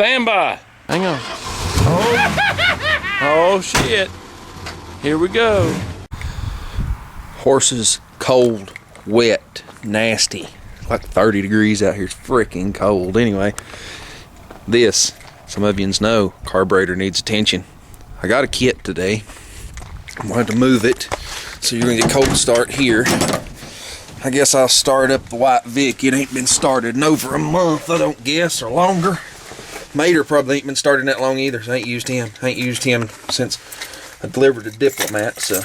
Stand by. Hang on. Oh shit. Here we go. Horses cold, wet, nasty. Like 30 degrees out here. It's freaking cold. Anyway, this, some of you know, carburetor needs attention. I got a kit today. I'm going to move it. So you're going to get cold start here. I guess I'll start up the White Vic. It ain't been started in over a month, I don't guess, or longer. Mater probably ain't been started that long either, so I ain't used him. I ain't used him since I delivered a Diplomat, so,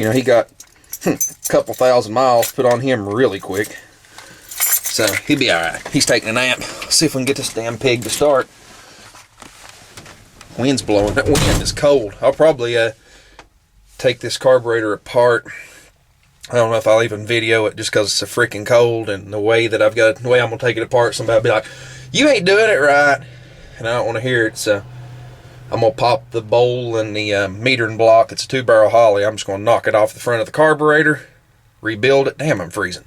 you know, he got a couple thousand miles put on him really quick. So, he'll be alright. He's taking a nap. Let's see if we can get this damn pig to start. Wind's blowing. That wind is cold. I'll probably take this carburetor apart. I don't know if I'll even video it just because it's so freaking cold, and the way that I'm gonna take it apart, somebody will be like, "You ain't doing it right," and I don't want to hear it. So I'm gonna pop the bowl and the metering block. It's a 2-barrel Holly. I'm just gonna knock it off the front of the carburetor, rebuild it. Damn, I'm freezing.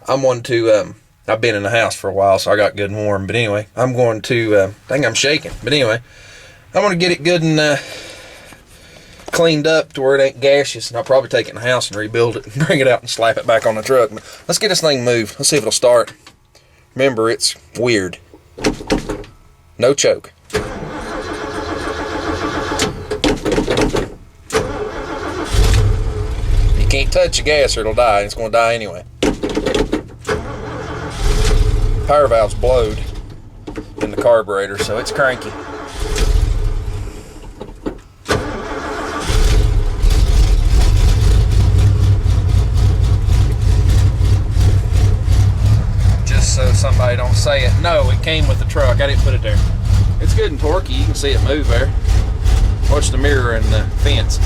I'm going to. I've been in the house for a while, so I got good and warm. But anyway, I'm going to. I think I'm shaking. But anyway, I'm gonna get it good and cleaned up to where it ain't gaseous, and I'll probably take it in the house and rebuild it and bring it out and slap it back on the truck. Let's get this thing moved. Let's see if it'll start. Remember, it's weird. No choke. You can't touch the gas or it'll die. It's going to die anyway. Power valve's blowed in the carburetor, so it's cranky. So somebody don't say it. No, it came with the truck. I didn't put it there. It's good and torquey. You can see it move there. Watch the mirror and the fence.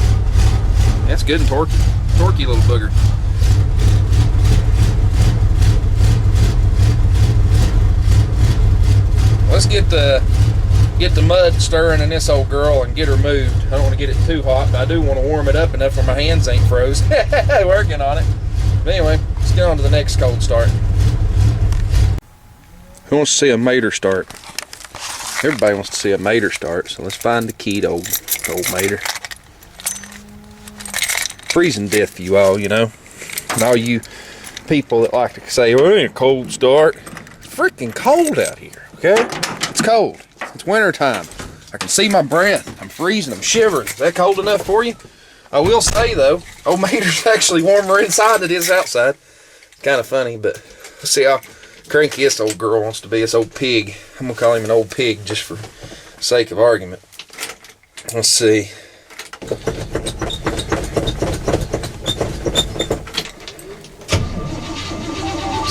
That's good and torquey. Torquey little booger. Let's get the mud stirring in this old girl and get her moved. I don't want to get it too hot, but I do want to warm it up enough where my hands ain't froze. Working on it. But anyway, let's get on to the next cold start. Who wants to see a Mater start? Everybody wants to see a Mater start, so let's find the key to old Mater. Freezing death for you all, you know. And all you people that like to say, well, it ain't a cold start. It's freaking cold out here, okay? It's cold. It's winter time. I can see my breath. I'm freezing. I'm shivering. Is that cold enough for you? I will say, though, old Mater's actually warmer inside than it is outside. It's kind of funny, but let's see how cranky this old girl wants to be, this old pig. I'm gonna call him an old pig just for sake of argument. Let's see.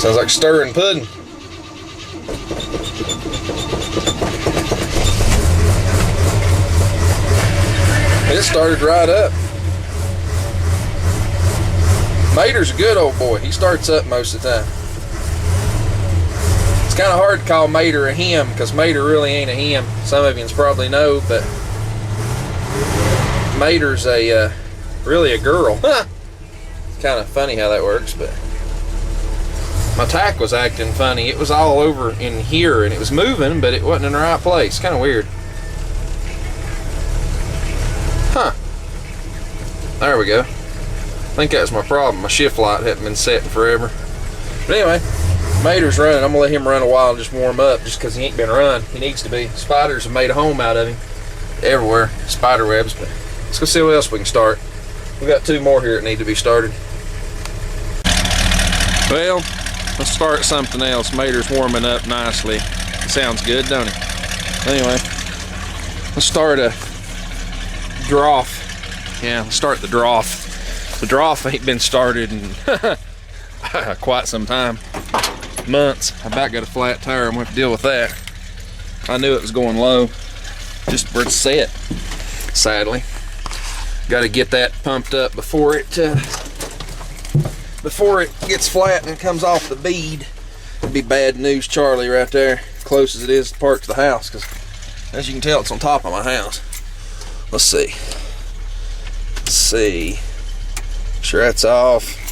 Sounds like stirring pudding. It started right up. Mater's a good old boy. He starts up most of the time. Kind of hard to call Mater a him because Mater really ain't a him. Some of you probably know, but Mater's really a girl. It's kind of funny how that works, but my tack was acting funny. It was all over in here and it was moving, but it wasn't in the right place. Kind of weird. Huh. There we go. I think that's my problem. My shift light hadn't been set in forever. But anyway, Mater's running. I'm gonna let him run a while and just warm up, just because he ain't been run. He needs to be. Spiders have made a home out of him everywhere. Spider webs. But let's go see what else we can start. We got 2 more here that need to be started. Well, let's start something else. Mater's warming up nicely. It sounds good, don't it? Anyway, let's start a Droff. Yeah, let's start the Droff. The Droff ain't been started in quite some time. Months. I about got a flat tire. I'm going to have to deal with that. I knew it was going low. Just where it's set, sadly. Got to get that pumped up before it gets flat and comes off the bead. It'd be bad news Charlie right there, close as it is to park to the house, because as you can tell, it's on top of my house. Let's see. Sure that's off.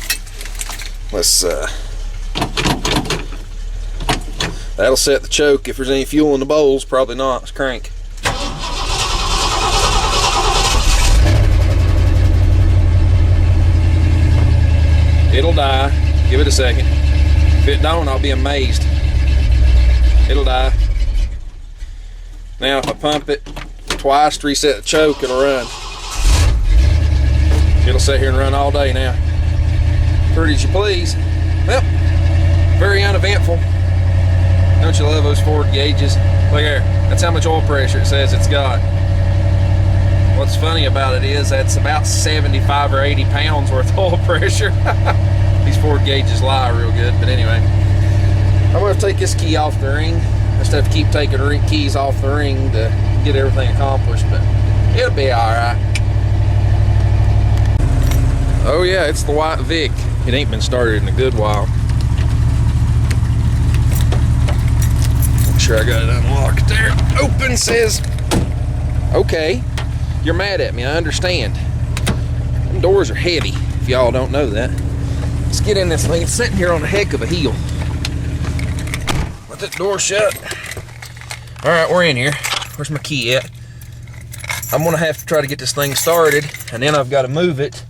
Let's That'll set the choke. If there's any fuel in the bowls, probably not. Let's crank. It'll die. Give it a second. If it don't, I'll be amazed. It'll die. Now if I pump it twice to reset the choke, it'll run. It'll sit here and run all day now. Pretty as you please. Well, very uneventful. Don't you love those Ford gauges? Look here, that's how much oil pressure it says it's got. What's funny about it is that's about 75 or 80 pounds worth of oil pressure. These Ford gauges lie real good, but anyway. I'm gonna take this key off the ring. I just have to keep taking keys off the ring to get everything accomplished, but it'll be all right. Oh yeah, it's the white Vic. It ain't been started in a good while. Make sure I got it unlocked there. Open says, okay, you're mad at me, I understand. Them doors are heavy, if y'all don't know that. Let's get in this thing. It's sitting here on a heck of a heel. Let that door shut. All right, we're in here. Where's my key at? I'm gonna have to try to get this thing started, and then I've got to move it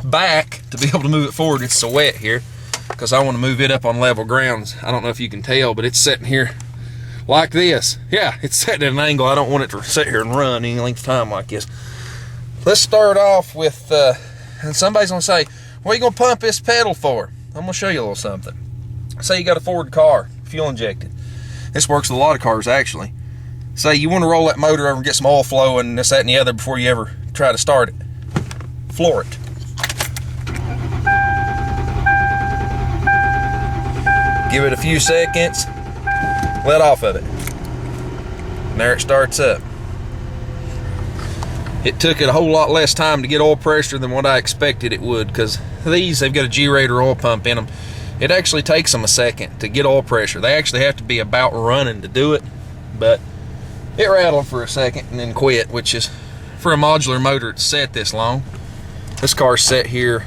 back to be able to move it forward. It's so wet here because I want to move it up on level grounds. I don't know if you can tell, but it's sitting here like this. Yeah, it's sitting at an angle. I don't want it to sit here and run any length of time like this. Let's start off with, and somebody's gonna say, what are you gonna pump this pedal for? I'm gonna show you a little something. Say you got a Ford car, fuel injected. This works with a lot of cars actually. Say you want to roll that motor over and get some oil flow and this, that, and the other before you ever try to start it. Floor it. Give it a few seconds, let off of it. And there it starts up. It took it a whole lot less time to get oil pressure than what I expected it would, because these, they've got a G-Rater oil pump in them. It actually takes them a second to get oil pressure. They actually have to be about running to do it, but it rattled for a second and then quit, which is, for a modular motor, it's set this long. This car's set here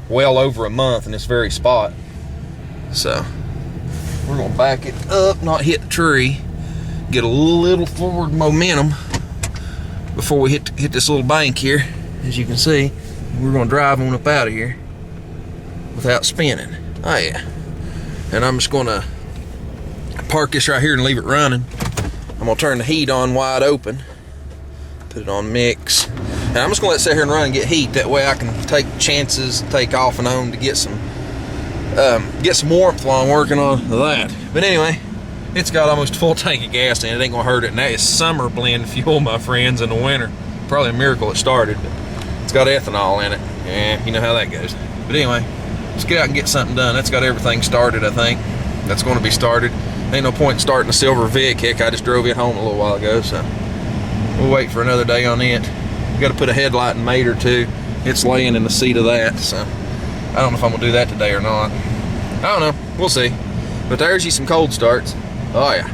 well over a month in this very spot. So we're gonna back it up, not hit the tree, get a little forward momentum before we hit this little bank here. As you can see, we're gonna drive on up out of here without spinning. Oh yeah. And I'm just gonna park this right here and leave it running. I'm gonna turn the heat on wide open, put it on mix, and I'm just gonna let it sit here and run and get heat. That way I can take chances, take off and on to get some warmth while I'm working on that. But anyway, it's got almost a full tank of gas in it. It ain't gonna hurt it. And that is summer blend fuel, my friends, in the winter. Probably a miracle it started, but it's got ethanol in it. Yeah, you know how that goes. But anyway, let's get out and get something done. That's got everything started, I think. That's going to be started. Ain't no point in starting a silver Vic. Heck, I just drove it home a little while ago, so we'll wait for another day on it. We got to put a headlight in Mater too. It's laying in the seat of that, so I don't know if I'm gonna do that today or not. I don't know. We'll see. But there's you some cold starts. Oh yeah.